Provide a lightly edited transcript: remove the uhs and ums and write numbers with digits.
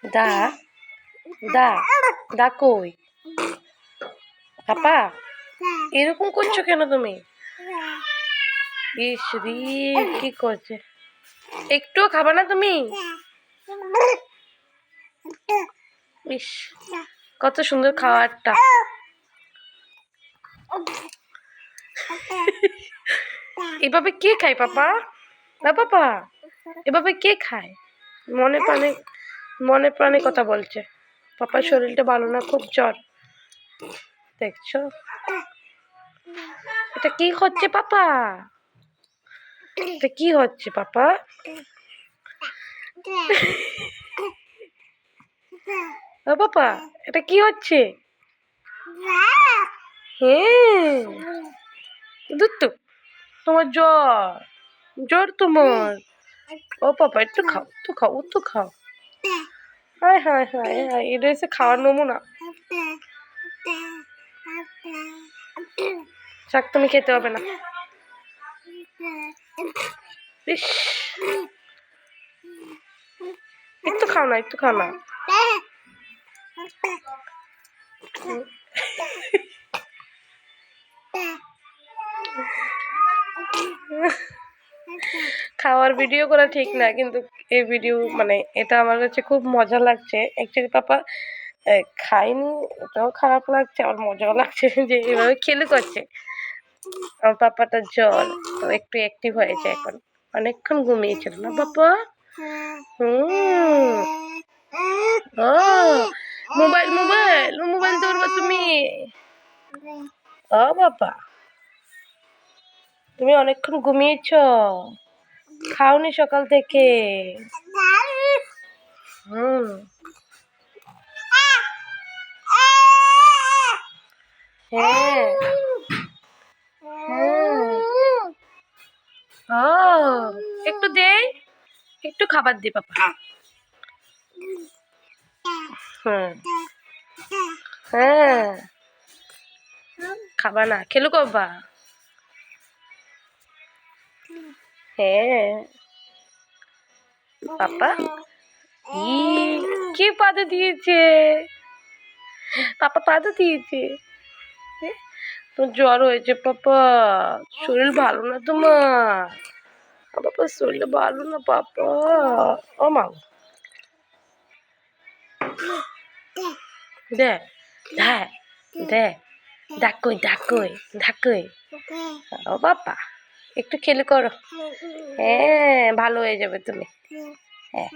দা দা দা কই পাপা এরকম করছো কেন তুমি? ইস রে কি করছে? একটুও খাবা না তুমি? ইস কত সুন্দর খাবারটা। এভাবে কে খায় পাপা? পাপা এভাবে কে খায়? মনে প্রাণে মনে প্রাণে কথা বলছে। পাপার শরীরটা ভালো না, খুব জ্বর। দেখছো এটা কি হচ্ছে পাপা? এটা কি হচ্ছে পাপা? ও পাপা এটা কি হচ্ছে? হ্যাঁ দুত্তু তোমার জ্বর, জ্বর তোমার। ও পাপা একটু খাও, একটু খাও, একটু খাও। হায় হায় হায় হায়, এটা হচ্ছে খাওয়ার নমুনা। যাক তুমি খেতে হবে না। ইস একটু খাও না, একটু খাও না। খাওয়ার ভিডিও করা ঠিক না, কিন্তু এই ভিডিও মানে এটা আমার কাছে খুব মজা লাগছে। অ্যাকচুয়ালি পাপা খায়নি, এটাও খারাপ লাগছে, আমার মজাও লাগছে যে এভাবে খেলে করছে। আমার পাপাটা জ্বর, তো একটু অ্যাক্টিভ হয়েছে এখন। অনেকক্ষণ ঘুমিয়েছিল না পাপা? হুম। ও মোবাইল মোবাইল মোবাইল ধরবা তুমি? ও বাবা তুমি অনেকক্ষণ ঘুমিয়েছ, খাওনি সকাল থেকে। হুম হ্যাঁ হ্যাঁ ও একটু দে, একটু খাবার দে পাপা। হুম হ্যাঁ খাবা না, খেলু কবা? হ্যাঁ পাপা ই কে পাদে দিয়েছে? পাপা পাদে দিয়েছে। তোর জ্বর হয়েছে পাপা, শরীর ভালো না তোমার? পাপা শরীর ভালো না পাপা। ও মা দে দে দে ডাকই ডাকই ডাকই। ও বাবা একটু খেলে করো, হ্যাঁ ভালো হয়ে যাবে তুমি। হ্যাঁ